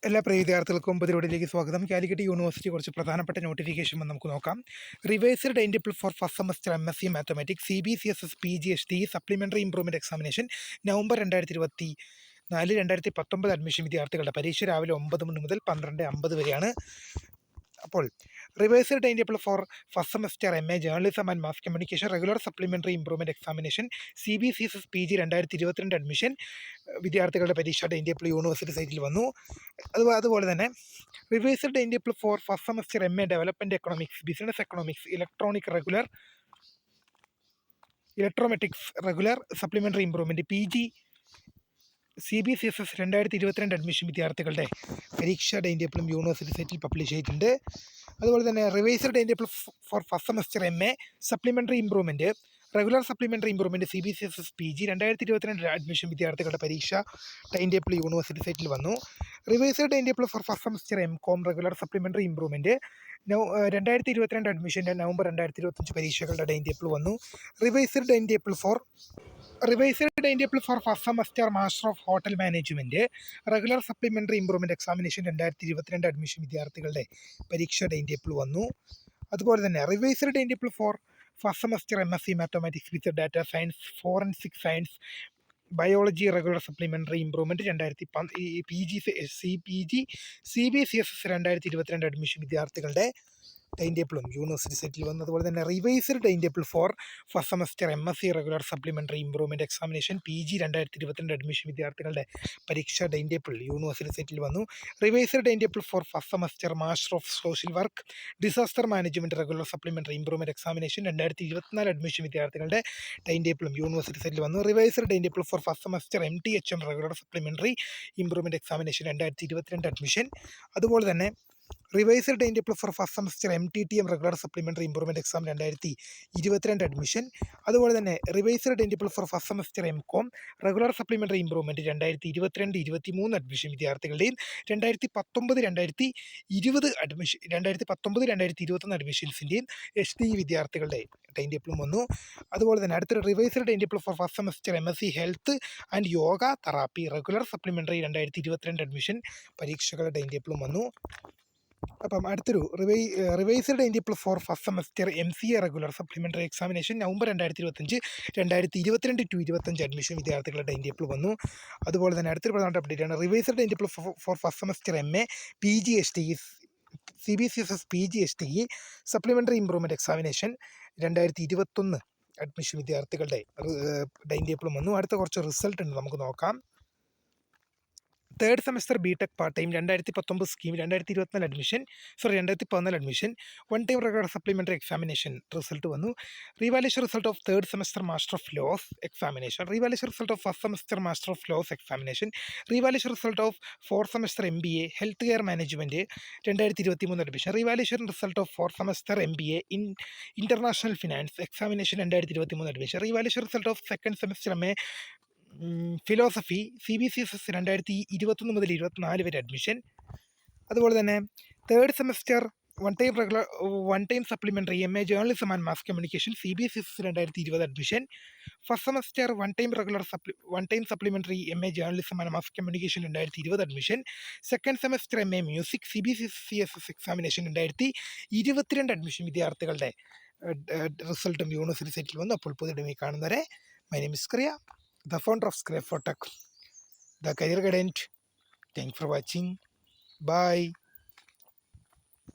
എല്ലാ പ്രിയ വിദ്യാർത്ഥികൾക്കും പുതിയതിലേക്ക് സ്വാഗതം. കാലിക്കറ്റ് യൂണിവേഴ്സിറ്റി കുറച്ച് പ്രധാനപ്പെട്ട നോട്ടിഫിക്കേഷൻ നമുക്ക് നോക്കാം. Revised time table for first semester MSc mathematics CBCSS PGHD supplementary improvement examination November 2019 admission വിദ്യാർത്ഥികളുടെ പരീക്ഷ രാവിലെ 9 മണി മുതൽ 12:50 വരെയാണ്. അപ്പോൾ revised time table for first semester MA journalism and mass communication regular supplementary improvement examination CBCSS PG 2022 admission വിദ്യാർത്ഥികളുടെ പരീക്ഷ time table university സൈറ്റിൽ വന്നു. അതുപോലെ തന്നെ revised time table for first semester MA development economics, business economics, econometrics regular supplementary improvement PG CBCSS 2022 admission വിദ്യാർത്ഥികളുടെ പരീക്ഷാ time ടേബിളും university സൈറ്റിൽ പബ്ലിഷ് ചെയ്തിട്ടുണ്ട്. അതുപോലെ തന്നെ revised time table for first semester MA supplementary improvement regular supplementary improvement CBCSS PG 2022 admission വിദ്യാർത്ഥികളുടെ പരീക്ഷ time table university സൈറ്റിൽ വന്നു. Revised time table for first semester MCOM regular supplementary improvement 2022 അഡ്മിഷൻ്റെ നവംബർ 2025 പരീക്ഷകളുടെ ടൈം ടേബിൾ വന്നു. Revised time table for first semester master of hotel management regular supplementary improvement examination 2022 admission വിദ്യാർത്ഥികളുടെ പരീക്ഷ time table വന്നു. അതുപോലെ തന്നെ revised time table for first semester MSc mathematics with data science, forensic science, biology regular supplementary improvement CBCSS 2022 admission വിദ്യാർത്ഥികളുടെ time ടേബിളും university സൈറ്റിൽ വന്നു. അതുപോലെ തന്നെ revised time table for first semester MSc regular supplementary improvement examination PG 2022 admission വിദ്യാർത്ഥികളുടെ പരീക്ഷ time table university സൈറ്റിൽ വന്നു. Revised time table for first semester master of social work, disaster management regular supplementary improvement examination 2024 admission വിദ്യാർത്ഥികളുടെ time ടേബിളും university സൈറ്റിൽ വന്നു. Revised time table for first semester MTHM regular supplementary improvement examination 2022 admission. അതുപോലെ തന്നെ revised time table for first semester MTTM regular supplementary improvement exam 2022 admission. അതുപോലെ തന്നെ revised time table for first semester MCOM regular supplementary improvement 2022-23 admission വിദ്യാർത്ഥികളുടെയും 2019-2021 അഡ്മിഷൻസിൻ്റെയും HDE വിദ്യാർത്ഥികളുടെ time ടേബിളും വന്നു. അതുപോലെ തന്നെ അടുത്തൊരു revised time table for first semester MSc health and yoga therapy regular supplementary 2022 admission പരീക്ഷകളുടെ ടൈം ടേബിളും വന്നു. അപ്പം അടുത്തൊരു revised time table for first semester MCA regular supplementary examination November 2025 admission വിദ്യാർത്ഥികളുടെ ടൈം ടേബിൾ വന്നു. അതുപോലെ തന്നെ അടുത്തൊരു പ്രധാന അപ്ഡേറ്റ് ആണ് revised time table for first semester MA PGHDE CBCSS PGHDE supplementary improvement examination 2021 admission വിദ്യാർത്ഥികളുടെ ടൈം ടേബിളും വന്നു. അടുത്ത കുറച്ച് റിസൾട്ട് ഉണ്ട്, നമുക്ക് നോക്കാം. Third semester BTech part time 2019 scheme 2014 admission one time regular supplementary examination result വന്നു. Revaluation result of third semester master of laws examination, revaluation result of first semester master of laws examination, revaluation result of fourth semester MBA health care management 2023 admission, revaluation result of fourth semester MBA international finance examination 2023 admission, revaluation result of second semester MA philosophy CBCSS 2021 മുതൽ 2024 വരെ admission. അതുപോലെ തന്നെ third semester one time supplementary MA journalism and mass communication CBCSS 2020 admission, first semester one time supplementary MA journalism and mass communication 2020 admission, second semester MA music CBCSS examination 2022 admission വിദ്യാർത്ഥികളുടെ റിസൾട്ടും university സൈറ്റിൽ വന്നു. അപ്പോൾ പുതിയ കാണുന്നവരെ, my name is ക്രിയ, the founder of Scrap for Tech, the career guidance. Thanks for watching. Bye.